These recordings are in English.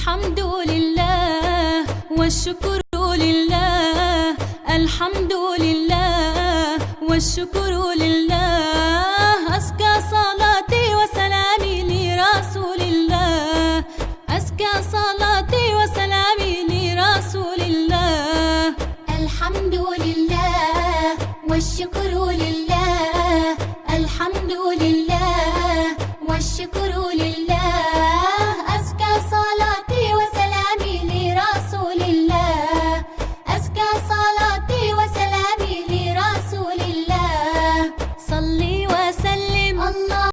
الحمد لله والشكر لله، الحمد لله والشكر لله. أزكى صلاتي وسلامي لرسول الله، أزكى صلاتي وسلامي لرسول الله. الحمد لله والشكر لله، الحمد لله والشكر لله. أزكى صلاتي وسلامي لرسول الله، أزكى صلاتي وسلامي لرسول الله. صلي وسلم الله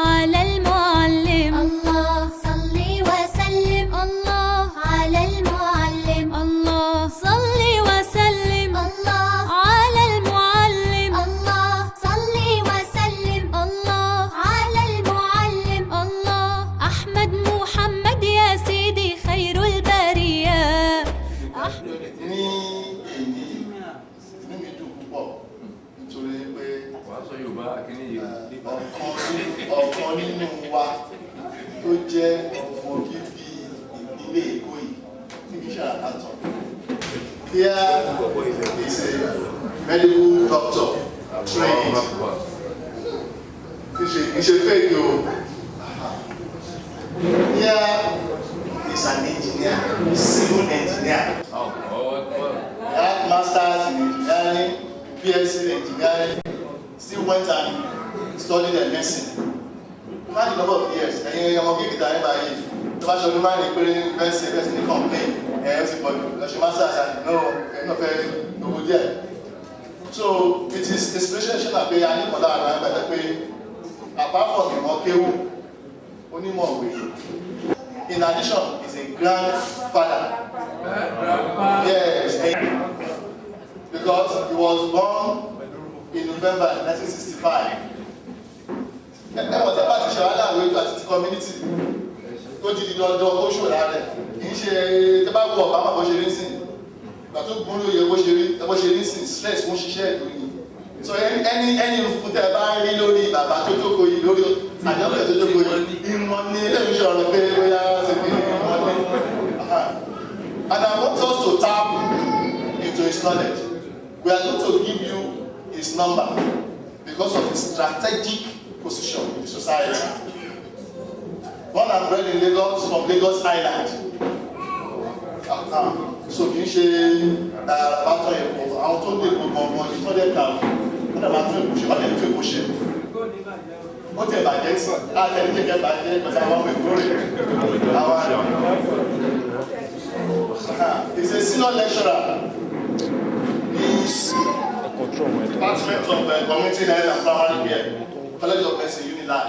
على المعلم، الله صلي وسلم الله على المعلم، الله صلي وسلم الله على المعلم، الله صلي وسلم الله على المعلم. الله أحمد محمد يا سيدي خير البرية. ọ̀kan nínú wa tó jẹ́ ọmọ bíbí ìpínlẹ̀ Èkó yìí tí kì í ṣe àkàtọ̀. Here is a medical doctor trained. Kì í ṣe fake o. Here is an engineer, civil engineer. He had masters in engineering, BSc in engineering, still went and studied medicine. Imagine the number of years. Ẹ̀yin ọmọ kékeré ayé báyìí tó bá ṣọdún máa ń péré bẹ́ẹ̀sì ní complain ó ti pọ̀ jù lọ́ṣẹ́ masters and no fẹ́ owó díẹ̀. So it is inspiration pé a ní ìmọ̀lá àwọn ẹgbẹ́ pé apart from ìmọ̀ kéwú onímọ̀ òwe. In addition, he's a grandfather. Yes, because he was born in November 1965. Ẹ̀wọ̀n tẹ́ bá ti ṣe wàhálà àwọn ètò àti ti community tó di dandan ó ṣòro rẹ̀ kì í ṣe tẹ́ bá wọ Obama bó ṣe rí sìn ìgbà tó gbóná yẹ bó ṣe rí sìn stress wọ́n ṣiṣẹ́ ìlú yìí. So ẹni fún tẹ́ bá rí lórí bàbá tó jókòó yìí lórí àjọpẹ̀ tó jókòó yìí ìmọ̀ ní eléyìí ṣọ̀rọ̀ pé bóyá ṣe fi ìmọ̀ ní. And I want us to tap into his knowledge. We are going to give you his number because of his strategic position in the society. Born and bred in Lagos, from Lagos Island. So kì í ṣe àbátọ̀ ẹ̀kọ́, àwọn tó dé gbogbo ọmọ ìtọ́lẹ̀ kàwé, wọ́n dàbà tó ìkúṣe, wọ́n dẹ̀ tó ìkúṣe. Ó tẹ̀ bàjẹ́ sí, àtẹ̀lé kékeré bàjẹ́ ìgbàta àwọn ọmọ ìkórè. He's a senior lecturer. He's Department of Community Health and Primary Care, College of Medicine, Unilag.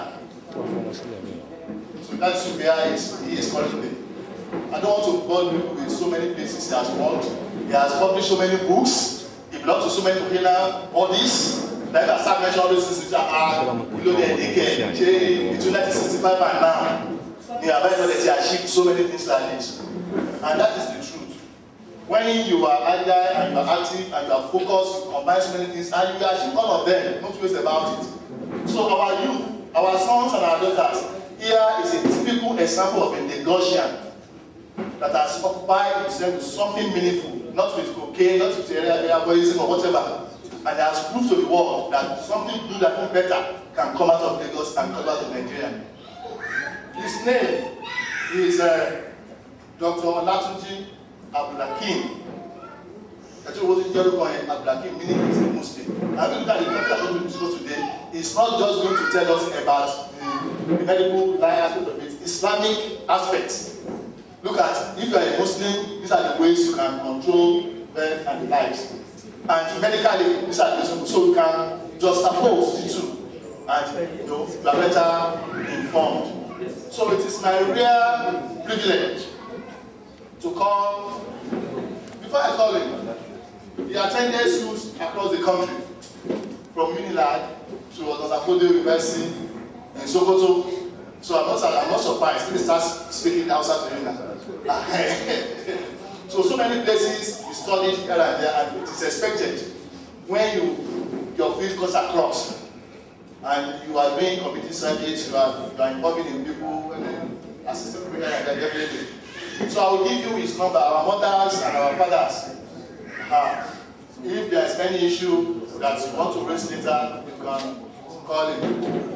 So that's where he is currently. I don't want to bore you with so many places he has worked. He has published so many books. He belongs to so many bodies. Like I start mentioning all these things which are below the decade. Between 1965 and now, he has achieved so many things like this. And that is the truth. When you are agile and you are active and you are focused, you combine so many things and you achieve all of them, not waste about it. So our youth, our sons and our daughters, here is a typical example of a Lagosian that has occupied himself with something meaningful, not with cocaine, not with airboyism or whatever, and has proved to the world that something good and better can come out of Lagos and come out of Nigeria. His name is Dr. Abdul-Hakeem. Actually, what is Abdul-Hakeem meaning is a Muslim. And when you look at the topic I'm going to discuss today, it's not just going to tell us about the medical aspect of it, Islamic aspects. Look at, if you are a Muslim, these are the ways you can control birth and lives. And medically, these are the ways so you can just oppose the two. And you are better informed. So it is my rare privilege to call, before I call him, he attended schools across the country, from Unilag to Usrah University in Sokoto. So I'm not surprised when he starts speaking outside to Unilag. So many places you studied here and there, and it is expected when your field goes across and you are doing community service, you are involving in people and then assisting people here and there every day. So I will give you his number, our mothers and our fathers. If there is any issue that you want to raise later, you can call him.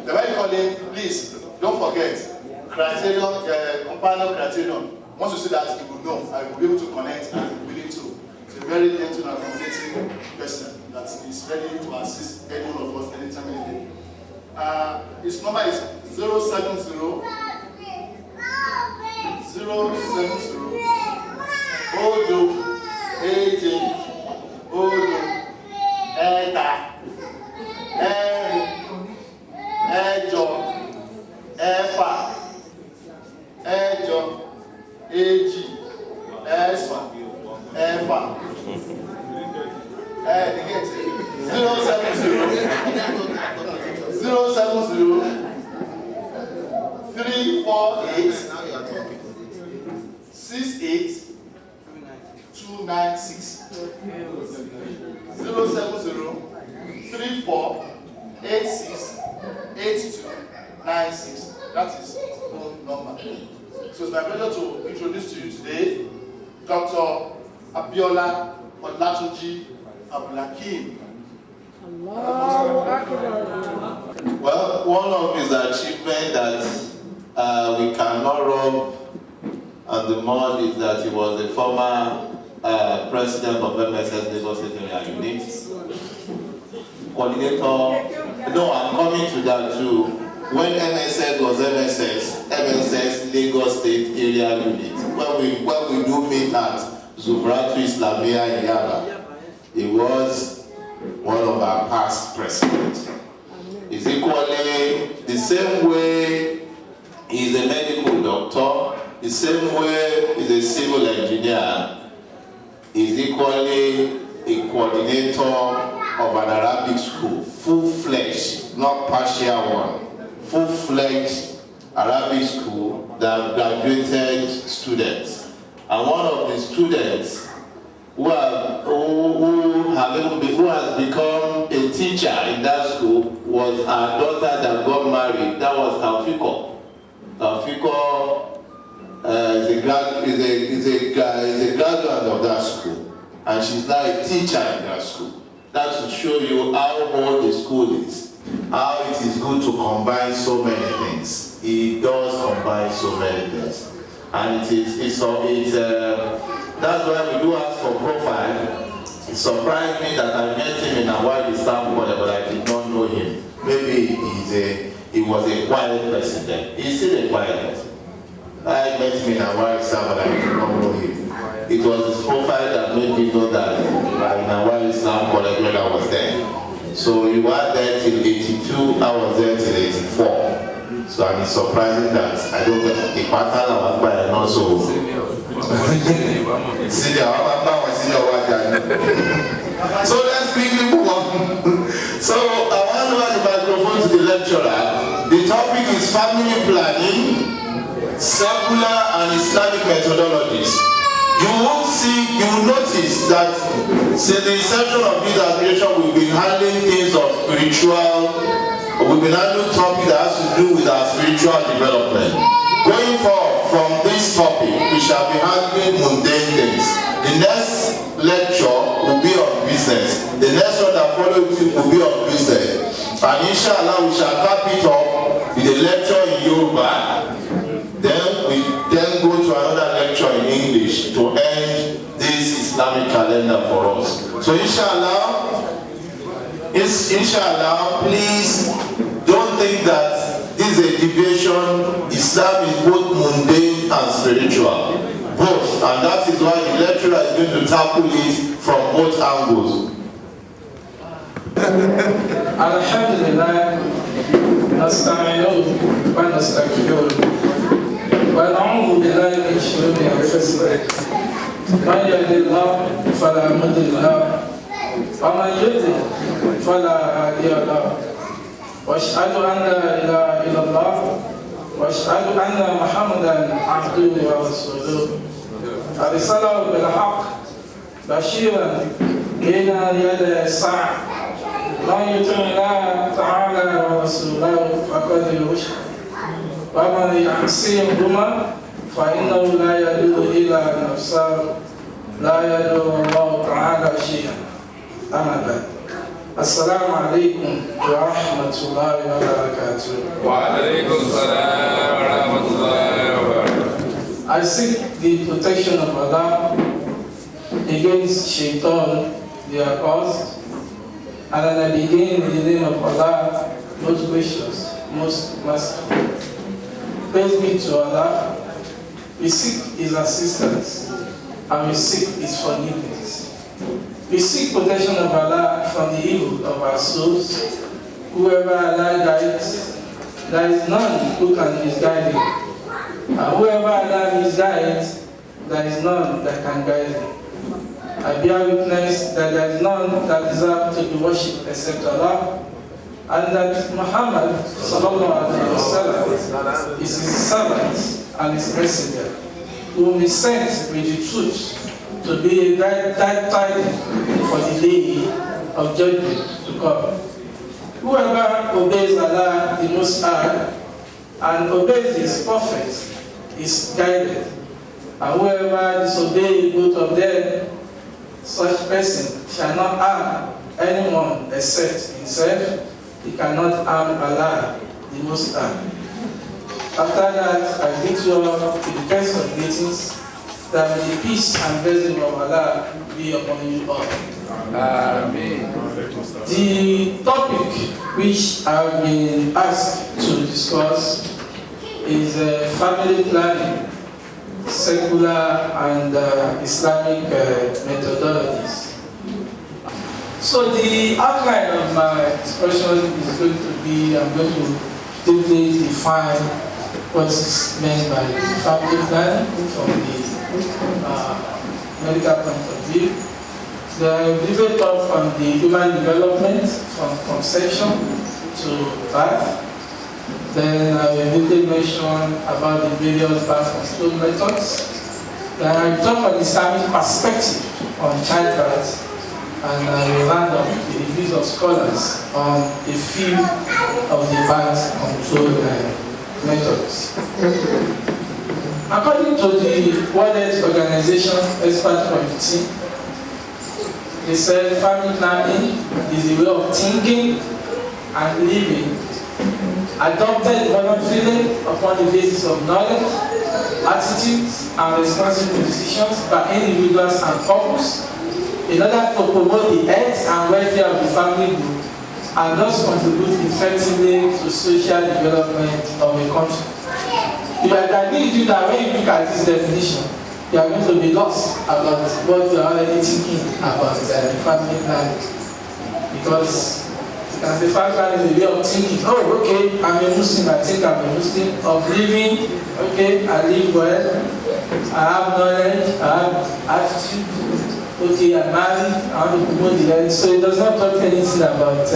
The way you call him, please don't forget criterion, companion criterion. Once you see that, you will know. I will be able to connect and be willing to. It's a very gentle and accommodating person that is ready to assist any one of us anytime, any day. His number is 070 Odo, Eje, Odo, Eda, Eri, Ejo, Efa, Ejo, Eji, Esfa, Efa. 070 348 68296. 070 34868296. That is phone number. So it's my pleasure to introduce to you today Dr. Abiola Abdul-Hakeem. Well, one of his achievements that we cannot rub on the mud is that he was the former president of MSS Lagos State Area Unit, coordinator. No, I'm coming to that too. When MSS was MSS Lagos State Area Unit, when we do meet at Usrah Islamic in Yaba, he was one of our past presidents. Is equally the same way he's a medical doctor, the same way he's a civil engineer, is equally a coordinator of an Arabic school, full-fledged, not partial one, full-fledged Arabic school that graduated students. And one of the students who has become a teacher in that school was our daughter that got married. That was Taufiko. Taufiko is a graduate of that school, and she's now a teacher in that school. That to show you how old the school is, how it is good to combine so many things. It does combine so many things, and that's why we do ask for profile. It surprised me that I met him in a while Islam, but I did not know him. Maybe he was a quiet person then. He's still a quiet person. I met him in a while Islam, but I did not know him. It was his profile that made me know that in a while Islam college when I was there. So you were there till 82, I was there till 84. So it's surprising that I don't get a pattern of what I know so. So let's quickly move on. So I want to hand the microphone to the lecturer. The topic is family planning, secular and Islamic methodologies. You will notice that since the inception of this administration, we've been handling things of spiritual, we've been handling topics that has to do with our spiritual development. Going forward from this topic, we shall be handling mundane things. The next lecture will be on business. The next one that follows will be on business. And inshallah, we shall cap it off with a lecture in Yoruba. Then we go to another lecture in English to end this Islamic calendar for us. So inshallah, please don't think that this is a deviation. Islam is both mundane and spiritual. Both. And that is why the lecturer is going to tackle it from both angles. Alhamdulillah, nasta'inu wa nastaghfiruh. Wa na'udhu billahi min shururi anfusina. Man yahdihillahu fala mudilla lahu wa man yudlil fala hadiya lahu. واشهد ان لا اله الا الله واشهد ان محمدا عبده ورسوله ارسله بالحق بشيرا بين يدي الساعه من يطع الله تعالى ورسوله فقد رشد ومن يعصيهما فإنه لا يدل إلى الأبصار لا يدل الله تعالى شيئا. أما بعد، السلام عليكم ورحمة الله وبركاته. وعليكم السلام ورحمة الله وبركاته. I seek the protection of Allah against Shaitan, the accursed, and then I begin in the name of Allah, most gracious, most merciful. Praise be to Allah. We seek His assistance and we seek His forgiveness. We seek protection of Allah from the evil of our souls. Whoever Allah guides, there is none who can misguide him. And whoever Allah misguides, there is none that can guide him. I bear witness that there is none that deserves to be worshipped except Allah, and that Muhammad sallallahu alaihi wasallam is his servant and his messenger, whom he sent with the truth to be a guide tidings for the day of judgment to come. Whoever obeys Allah the Most High and obeys His Prophet is guided, and whoever disobeys both of them, such person shall not harm anyone except himself. He cannot harm Allah the Most High. After that, I greet you all with the best of greetings, that the peace and blessing of Allah be upon you all. Amen. The topic which I have been asked to discuss is family planning, secular and Islamic methodologies. So the outline of my discussion is going to be, I'm going to deeply define what is meant by family planning from the medical point of view. The debate talk on the human development from conception to birth. Then I will briefly mention about the various birth control methods. Then I will talk on the Islamic perspective on childbirth, and I will round up with the views of scholars on a few of the birth control methods. According to the World Health Organization expert committee, they said family planning is a way of thinking and living adopted voluntarily upon the basis of knowledge, attitudes, and responsible decisions by individuals and couples in order to promote the health and welfare of the family group and thus contribute effectively to social development of a country. If I agree with you that when you look at this definition, you are going to be lost about what you are already thinking about family planning. Because as a family planning is a way of thinking, oh, okay, I'm a Muslim, I think I'm a Muslim, of living, okay, I live well, I have knowledge, I have attitude, okay, I'm married, I want to promote the health. So it does not talk anything about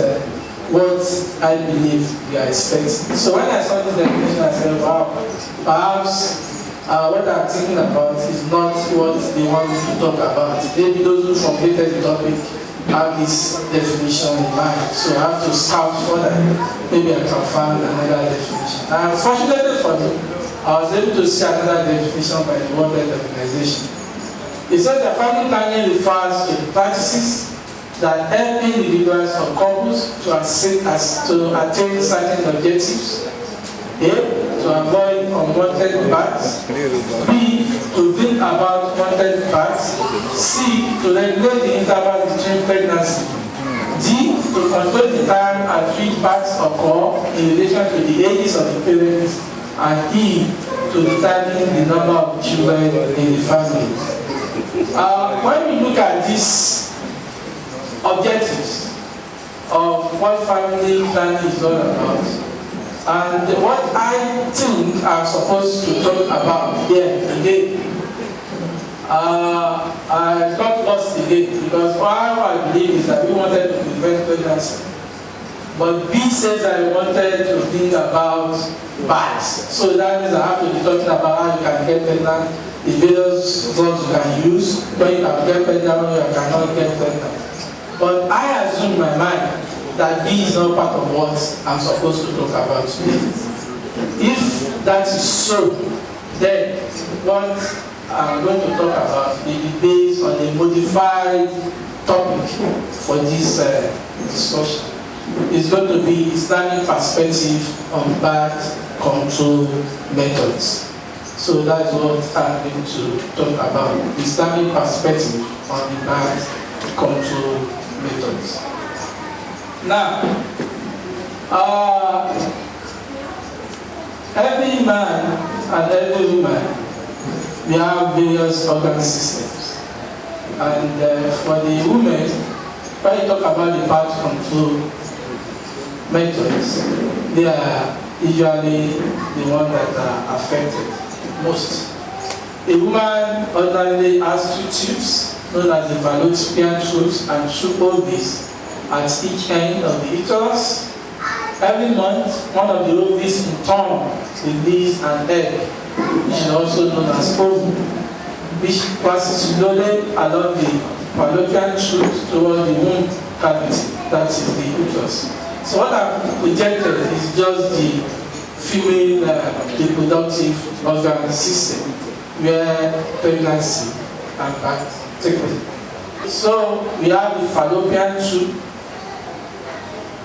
what I believe we are expecting. So when I saw this definition, I said, wow, perhaps what I'm thinking about is not what they want me to talk about. Maybe those who formulated the topic have this definition in mind. So I have to scout further. Maybe I can find another definition. And fortunately for me, I was able to see another definition by the World Health Organization. It says that family planning refers to practices that help individuals or couples to attain certain objectives. A, to avoid unwanted births. B, to bring about wanted births. C, to regulate the interval between pregnancy. D, to control the time at which births occur in relation to the ages of the parents. And E, to determine the number of children in the family. When we look at these objectives of what family planning is all about, and what I think I'm supposed to talk about here again, I got lost again because all I believe is that we wanted to prevent pregnancy. But B says I wanted to think about births. So that means I have to be talking about how you can get pregnant, the various drugs you can use, when you can get pregnant, when you cannot get pregnant. But I assume in my mind that B is not part of what I'm supposed to talk about today. If that is so, Then, what I'm going to talk about will be based on a modified topic for this discussion. It's going to be Islamic perspective on birth control methods. So that's what I'm going to talk about, Islamic perspective on the birth control methods. Now, every man and every woman, we have various organ systems. And for the women, when you talk about the birth control methods, they are usually the ones that are affected most. A woman ordinarily has 2 tubes, known as the fallopian tubes and 2 ovaries at each end of the uterus. Every month, one of the ovaries in turn release an egg, which is also known as ovum, which passes slowly along the fallopian tube towards the womb cavity, that is the uterus. So what I've projected is just the female reproductive organ system, where pregnancy and birth take place. So we have the fallopian tube,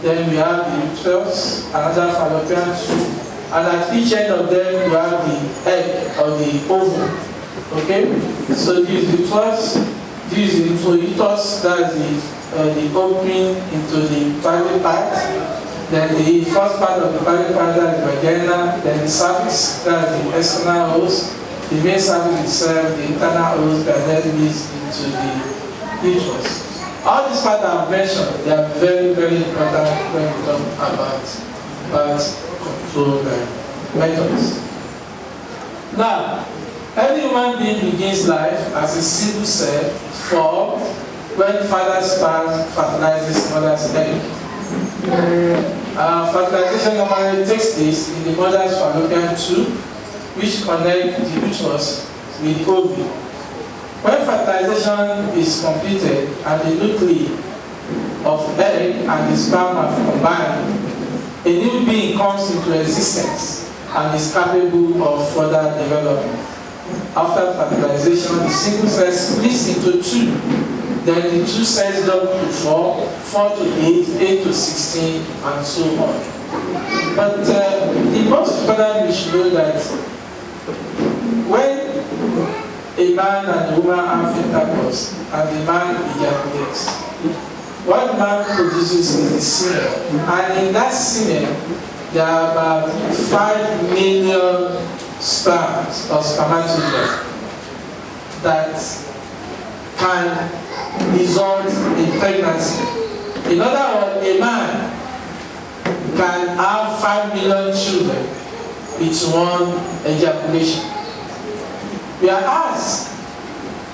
then we have the uterus, another fallopian tube, and at each end of them we have the egg or the ovum. Okay? So this is the uterus, this is the uterus, that's the opening into the private part. Then the first part of the private part, that's the vagina, then the cervix, that's the external hose, the main cervix itself, the internal hose that then leads into the uterus. All these parts I've mentioned, they are very, very important when we talk about birth control methods. Now, every human being begins life as a single cell formed when father's sperm fertilizes mother's egg. Fertilization normally takes place in the mother's fallopian tube, which connects the uterus with the ovary. When fertilization is completed and the nuclei of egg and the sperm have combined, a new being comes into existence and is capable of further development. After fertilization, the single cell splits into 2. Then the 2 cells double to 4, 4 to 8, 8 to 16, and so on. But the most important we should know that when a man and a woman have intercourse and the man ejaculates, what the man produces is the semen. And in that semen, there are about 5 million sperms or spermatozoa that can result in pregnancy. In other words, a man can have 5 million children with one ejaculation. Whereas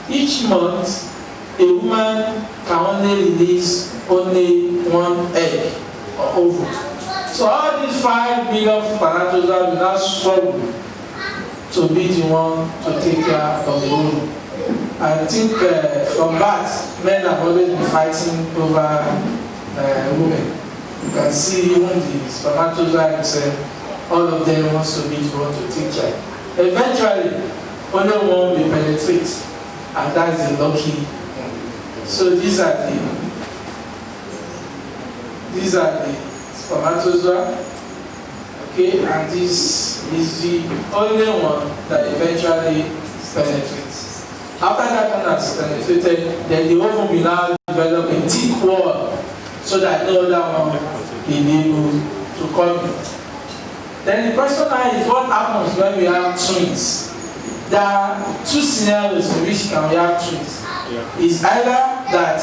each month a woman can only release only 1 egg or ovum. So all these 5 million spermatozoa will now struggle to be the one to take care of the ovum. I think from that, men have always been fighting over women. You can see even the spermatozoa himself, all of them wants to be the one to take care. Eventually, only one will penetrate, and that's the lucky one. So these are the spermatozoa, okay, and this is the only one that eventually penetrates. After that one has penetrated, then the ovum will now develop a thick wall so that no other one will be able to come in. Then the question now is, what happens when we have twins? There are 2 scenarios in which can we have twins. It's either that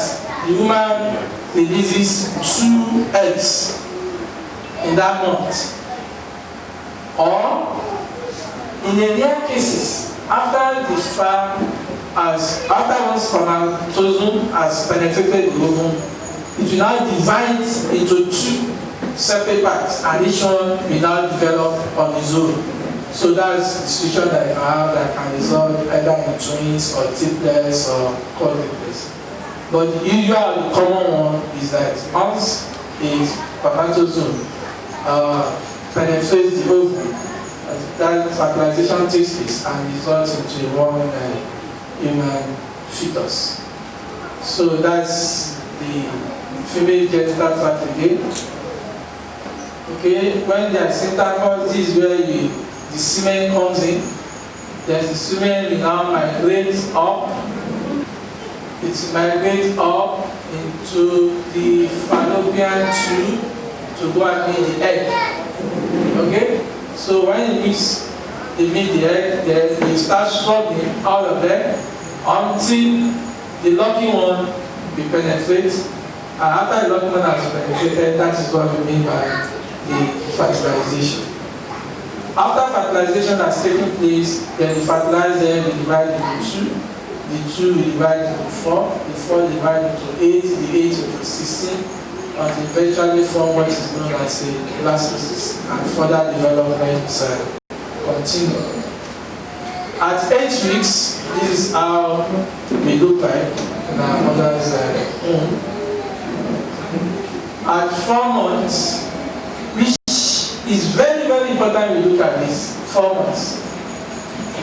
the woman releases 2 eggs in that month, or in the rare cases, after one spermatozoon has penetrated the ovum, it will now divide into 2 separate parts, and each one will now develop on its own. So that's the situation that you have that can result either in twins or triplets or quadruplets. But the usual, the common one is that once a spermatozoon penetrates the ovum, that fertilization takes place and results into one human fetus. So that's the female genital tract again. Okay, when there's intercourse, this is where the semen comes in. Then the semen will now migrate up. It migrates up into the fallopian tube to go and meet the egg. Okay? So when it meets the egg, then you start struggling out of them until the lucky one will penetrate. And after the lucky one has penetrated, that is what we mean by the fertilization. After fertilization has taken place, then the fertilized egg will divide into two. The 2 will divide into 4, the 4 will divide into 8, the 8 into 16, until eventually form what is known as a blastocyst, and further development continue. At 8 weeks, this is how we look like in our mother's womb. At 4 months, which is very, very important we look at this, 4 months.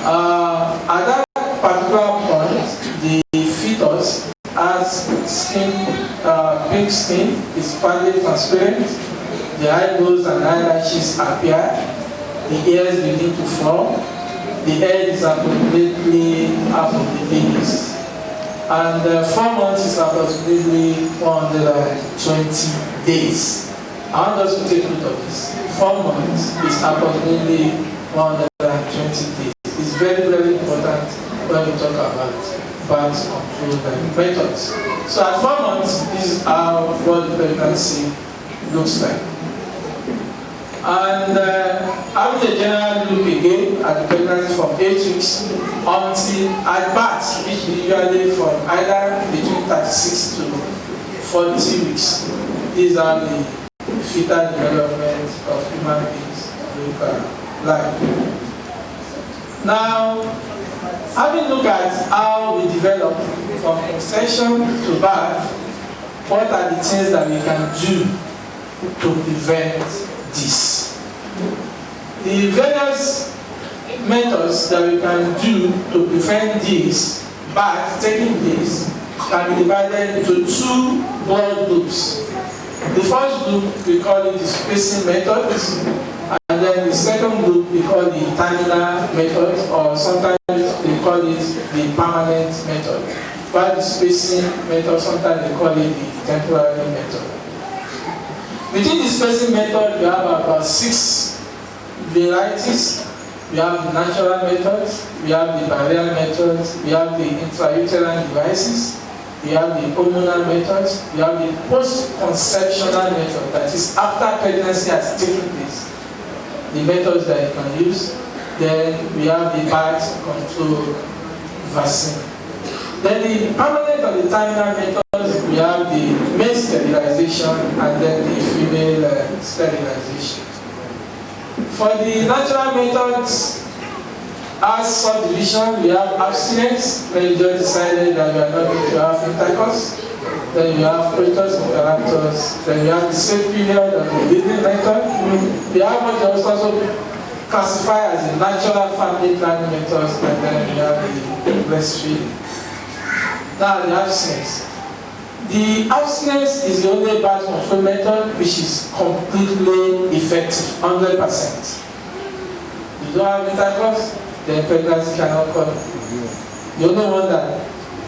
At that particular point, the fetus has skin, pink skin, is partly transparent, the eyebrows and eyelashes appear, the ears begin to form, the head is approximately half of the babies. And 4 months is approximately 120 days. I want us to take note of this. 4 months is approximately 120 days. It's very, very important when we talk about birth control methods. So at 4 months, this is how what the pregnancy looks like. And having a general look again at the pregnancy from 8 weeks until at birth, which is usually from either between 36 to 40 weeks. These are the fetal development of human beings look like. Now, having looked at how we develop from conception to birth, what are the things that we can do to prevent this? The various methods that we can do to prevent this birth taking place can be divided into 2 broad groups. The first group, we call it the spacing methods, and then the second group we call the terminal method, or sometimes they call it the permanent method. While the spacing method, sometimes they call it the temporary method. Within the spacing method, we have about 6 varieties. We have the natural methods, we have the barrier methods, we have the intrauterine devices, we have the hormonal methods, we have the post-conceptional method, that is after pregnancy has taken place. The methods that you can use. Then we have the birth control vaccine. Then the permanent or the terminal methods, we have the male sterilization and then the female sterilization. For the natural methods, as subdivision, we have abstinence, when you just decided that you are not going to have intercourse. Then you have coitus interruptus. Then you have the safe period of the breathing method. We have what you also classify as the natural family planning methods, and then you have the breastfeeding. Now the abstinence. The abstinence is the only birth control method which is completely effective, 100%. You don't have intercourse, then pregnancy cannot come. The only one that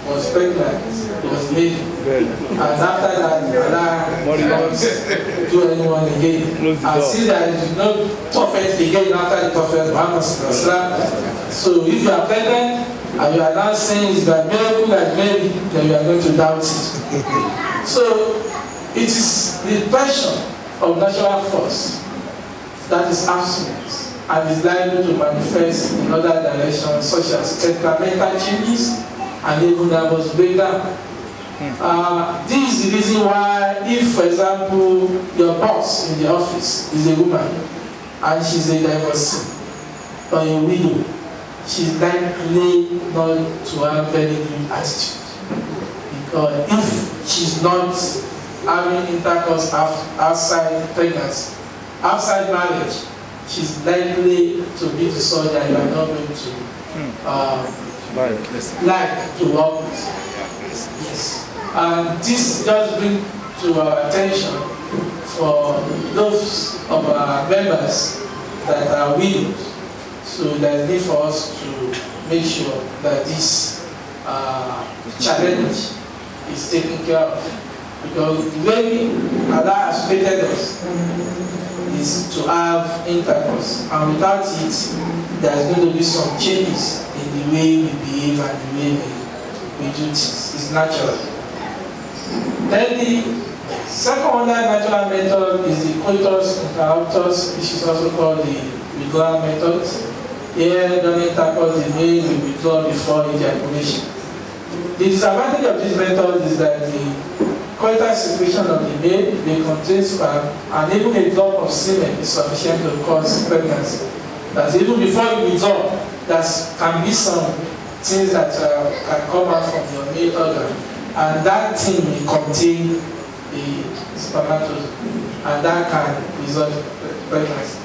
was pregnant was me. And after that, Allah don't do anyone again. And see that you did not prophet again after the prophet Muhammad. So if you are pregnant and you are now saying it's by miracle that maybe, then you are going to doubt it. So it is the passion of natural force that is abstinence and is liable to manifest in other directions such as temperamental changes and even nervous breakdown. This is the reason why, if for example your boss in the office is a woman and she's a divorcee or a widow, she's likely not to have very good attitude. Because if she's not having intercourse outside pregnancy, outside marriage, she's likely to be the source that you are not going to like to work with. Yes. And this just brings to our attention for those of our members that are widows. So there's need for us to make sure that this challenge is taken care of. Because the way Allah has created us is to have intercourse, and without it, there's going to be some changes in the way we behave and the way we do things. It's natural. Then the second natural method is the coitus interruptus, which is also called the withdrawal method. Here, during intercourse, the male will withdraw before ejaculation. The disadvantage of this method is that the coitus secretion of the male may contain sperm, and even a drop of semen is sufficient to cause pregnancy. That even before you withdraw, there can be some things that can come out from your male organ, and that thing may contain the spermatozoa, and that can result in pregnancy.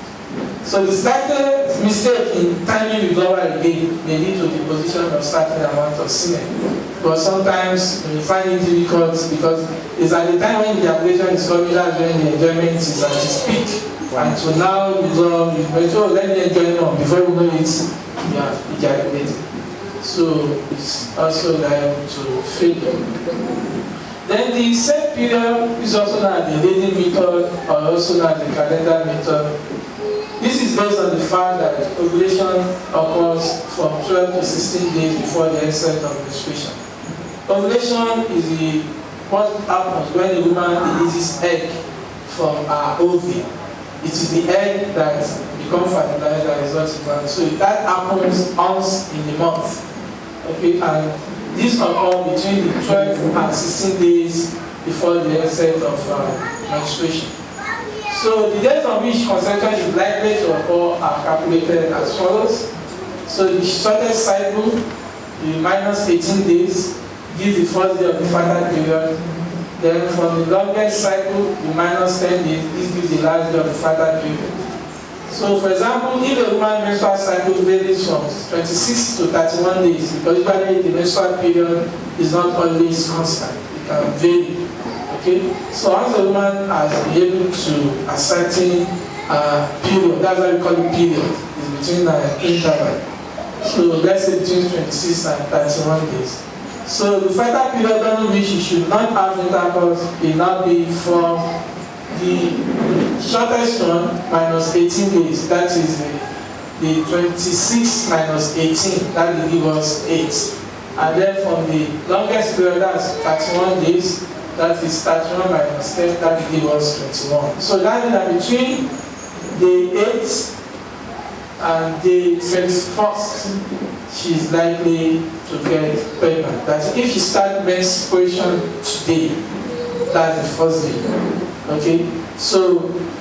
So the slightest mistake in timing withdrawal again may lead to the position of certain amount of semen. But sometimes we find it difficult because it's at the time when the ejaculation is coming, that's when the enjoyment is at its peak. And so now withdraw, let me enjoy now, before you know it, you have ejaculated. So it's also liable to failure. Then the set period is also known as the Leydig method, or also known as the calendar method. This is based on the fact that ovulation occurs from 12 to 16 days before the onset of menstruation. Ovulation is what happens when a woman releases egg from her ovary. It is the egg that becomes fertilized and results in man. So that happens once in a month. Okay, and this occurs between the 12 and 16 days before the onset of menstruation. So the days on which conception is likely to occur are calculated as follows. So the shortest cycle, the minus 18 days, gives the first day of the fertile period. Then from the longest cycle, the minus 10 days, this gives the last day of the fertile period. So for example, if a woman's menstrual cycle varies from 26 to 31 days, because usually the menstrual period is not always constant, it can vary. Okay? So once a woman has been able to ascertain period, that's why we call it period, it's between interval. So let's say between 26 and 31 days. So the fertile period during which you should not have intercourse will not be from the shortest one minus 18 days, that is the 26 minus 18, that will give us 8. And then from the longest period, that's 31 days, that is 31 minus 10, that will give us 21. So that means that between the 8th and the 21st, she is likely to get pregnant. That if she starts menstruation today, that's the first day. Okay? So,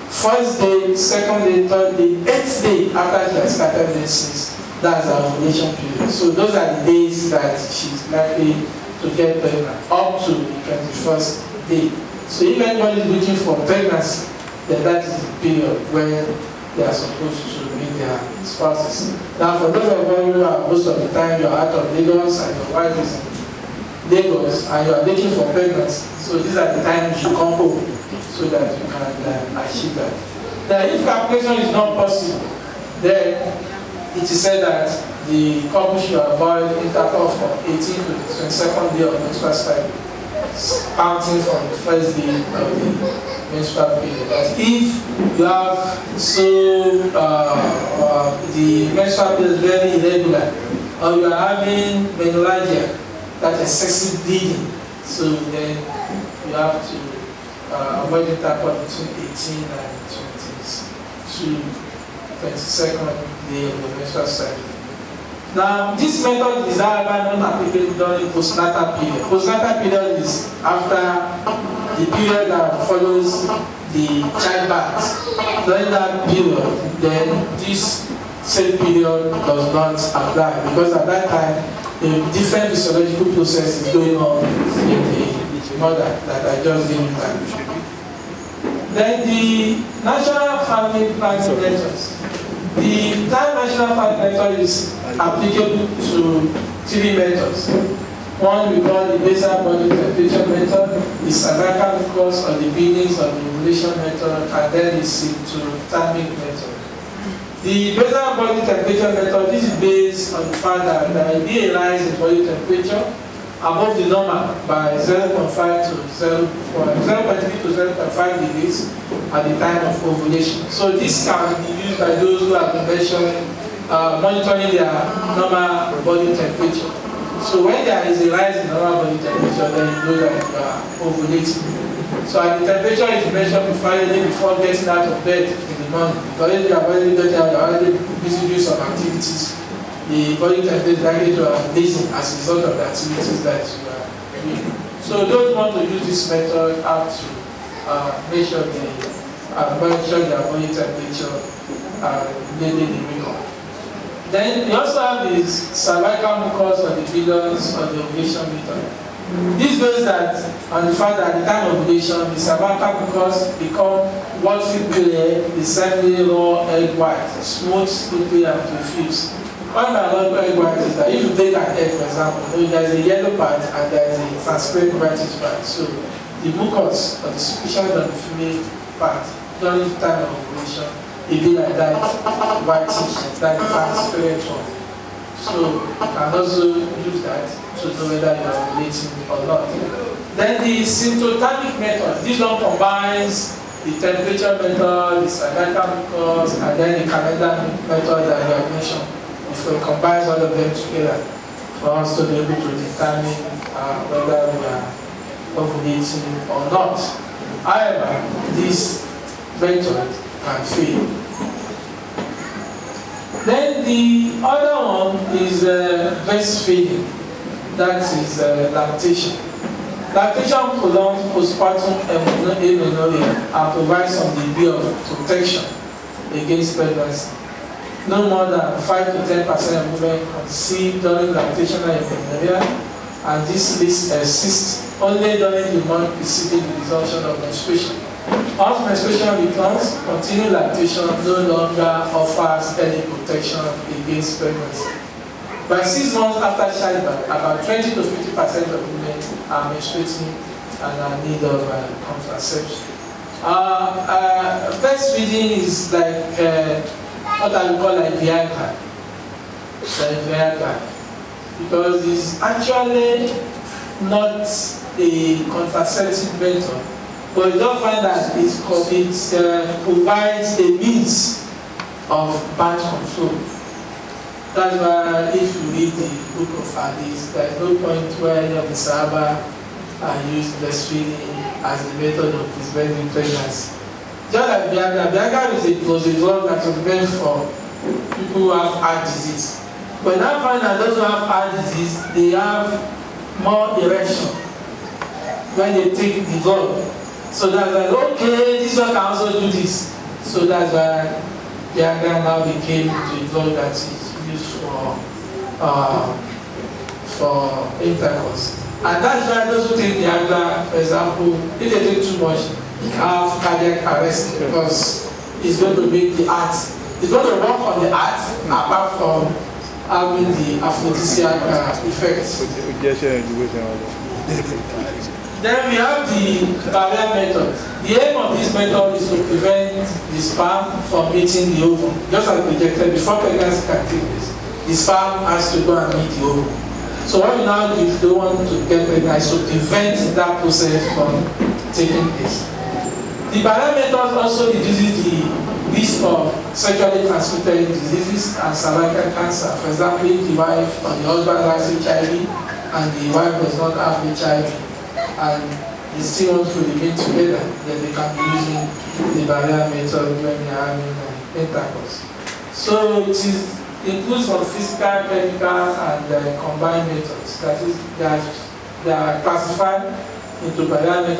first day, second day, third day, 8th day after she has started menses, that's her ovulation period. So those are the days that she's likely to get pregnant, up to the 21st day. So if anybody is looking for pregnancy, then that is the period when they are supposed to meet their spouses. Now for those of you who are most of the time you are out of Lagos and your wife is in Lagos and you are looking for pregnancy, so these are the times you should come home so that you can achieve that. Now if calculation is not possible, then it is said that the couple should avoid intercourse from 18th to the 22nd day of menstrual cycle, counting from the first day of the menstrual period. That if you have the menstrual period is very irregular, or you are having menorrhagia, that excessive bleeding, so then you have to avoid intercourse between 18 and 22nd day of the menstrual cycle. Now, this method is however not applicable during postnatal period. Postnatal period is after the period that follows the childbirth. During that period, then this same period does not apply, because at that time, a different physiological process is going on in the mother that I just gave you. Then the natural family planning methods. conventional family method is applicable to three methods. One we call the basal body temperature method, the cervical mucus or the beginnings of the ovulation method, and then the symptomatic method. The basal body temperature method, this is based on the fact that there will be a rise in body temperature above the normal by 0.5 to 0.3 to 0.5 degrees at the time of ovulation. So this can be used by those who have been monitoring their normal body temperature. So when there is a rise in normal body temperature, then you know that you are ovulating. So the temperature is measured before getting out of bed in the morning. Because if you are already getting out, you are already busy doing some activities. The body temperature is likely to have risen as a result of the activities that you are doing. So those who want to use this method have to measure their body temperature daily in the week. Then we also have the cervical mucus or the billions or the ovulation method. This goes that on the fact that at the time of ovulation, the cervical mucus become watery clear, the semi-raw egg white, smooth, slippery, and diffuse. What I love egg white is that if you take an egg, for example, there is a yellow part and there is a transparent whitish part. So the mucus or the secretion on the female part during the time of ovulation, it be like that whitish, that transparent one. So you can also use that to know whether you are ovulating or not. Then the symptomatic method, this one combines the temperature method, the cervical mucus, and then the calendar method that you have mentioned. If we combine all of them together for us to be able to determine whether we are ovulating or not. However, this method can fail. Then the other one is breastfeeding, that is lactation. Lactation prolongs postpartum amenorrhea and provides some degree of protection against pregnancy. No more than 5 to 10% of women conceive during lactational amenorrhea, and this risk exists only during the month preceding the resumption of menstruation. Once menstruation returns, continued lactation no longer offers any protection against pregnancy. By 6 months after childbirth, about 20 to 50% of women are menstruating and are in need of contraception. Breastfeeding is like what I would call like Viagra. Because it's actually not a contraceptive method, but you don't find that it provides a means of birth control. That's why if you read the book of Hadith, there is no point where any of the Sahaba used breastfeeding as a method of preventing pregnancy. Just like Viagra was a drug that was meant for people who have heart disease. But now find that those who have heart disease, they have more erection when they take the drug. So that's like, okay, this one can also do this. So that's why Viagra now became the drug that is used for intercourse. And that's why those who take Viagra, for example, if they take too much, have cardiac arrest because it's going to make the heart, it's going to work on the heart apart from having the aphrodisiac effects. Then we have the barrier method. The aim of this method is to prevent the sperm from meeting the ovum. Just as projected, before pregnancy can take place, the sperm has to go and meet the ovum. So what we now do if you don't want to get pregnant is to prevent that process from taking place. The barrier method also reduces the risk of sexually transmitted diseases and cervical cancer. For example, if the wife or the husband has HIV and the wife does not have HIV and they still want to remain together, then they can be using the barrier method when they are having intercourse. So it includes some physical, chemical, and combined methods. That is, they are classified into barrier methods.